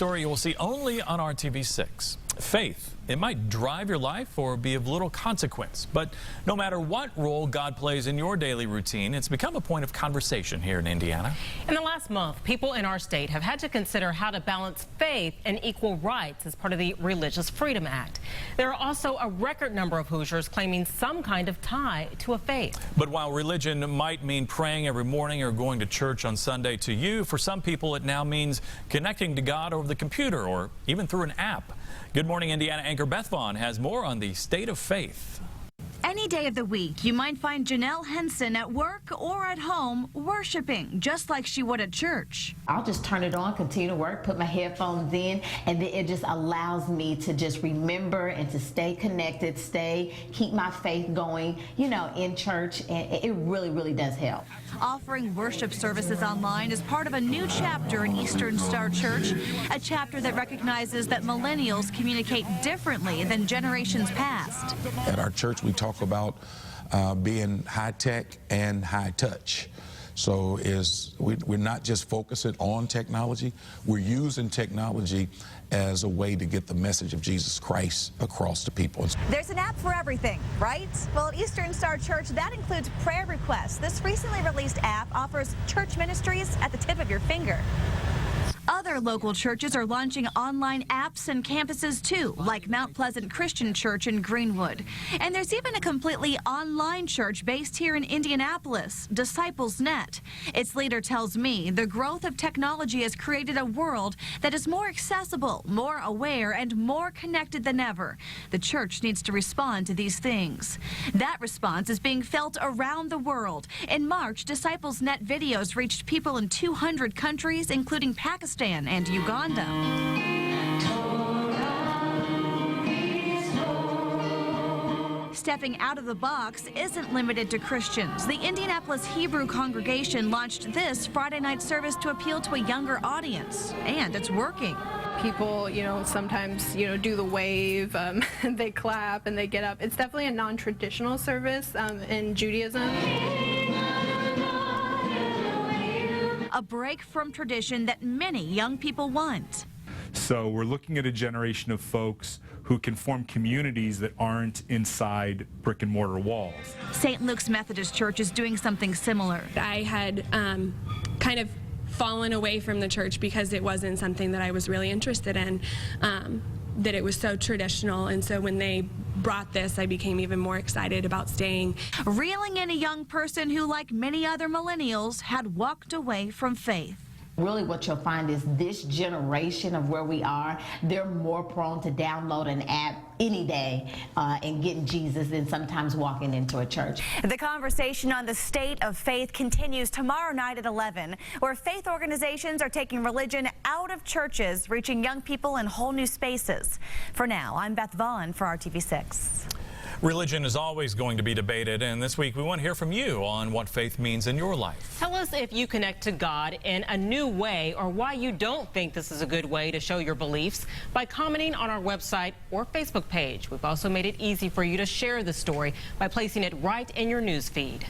Story you will see only on WRTV 6. Faith. It might drive your life or be of little consequence, but no matter what role God plays in your daily routine, it's become a point of conversation here in Indiana. In the last month, people in our state have had to consider how to balance faith and equal rights as part of the Religious Freedom Act. There are also a record number of Hoosiers claiming some kind of tie to a faith. But while religion might mean praying every morning or going to church on Sunday, to you, for some people, it now means connecting to God over the computer or even through an app. Good Morning Indiana anchor Beth Vaughn has more on the state of faith. Any day of the week, you might find Janelle Henson at work or at home worshiping, just like she would at church. I'll just turn it on, continue to work, put my headphones in, and then it just allows me to just remember and to stay connected, keep my faith going, in church, and it really, really does help. Offering worship services online is part of a new chapter in Eastern Star Church, a chapter that recognizes that millennials communicate differently than generations past. At our church, we talk about being high tech and high touch. So we're not just focusing on technology, we're using technology as a way to get the message of Jesus Christ across to people. There's an app for everything, right? Well, at Eastern Star Church, that includes prayer requests. This recently released app offers church ministries at the tip of your finger. Other local churches are launching online apps and campuses too, like Mount Pleasant Christian Church in Greenwood. And there's even a completely online church based here in Indianapolis, Disciples Net. Its leader tells me the growth of technology has created a world that is more accessible, more aware, and more connected than ever. The church needs to respond to these things. That response is being felt around the world. In March, Disciples Net videos reached people in 200 countries, including Pakistan and Uganda. Stepping out of the box isn't limited to Christians. The Indianapolis Hebrew congregation launched this Friday night service to appeal to a younger audience, and it's working. People, sometimes, do the wave, they clap and they get up. It's definitely a non-traditional service in Judaism. A break from tradition that many young people want. So we're looking at a generation of folks who can form communities that aren't inside brick and mortar walls. St. Luke's Methodist Church is doing something similar. I had kind of fallen away from the church because it wasn't something that I was really interested in, that it was so traditional, and so when they brought this, I became even more excited about staying. Reeling in a young person who, like many other millennials, had walked away from faith. Really what you'll find is this generation of where we are, they're more prone to download an app any day and getting Jesus than sometimes walking into a church. The conversation on the state of faith continues tomorrow night at 11, where faith organizations are taking religion out of churches, reaching young people in whole new spaces. For now, I'm Beth Vaughn for WRTV 6. Religion is always going to be debated, and this week we want to hear from you on what faith means in your life. Tell us if you connect to God in a new way or why you don't think this is a good way to show your beliefs by commenting on our website or Facebook page. We've also made it easy for you to share the story by placing it right in your news feed.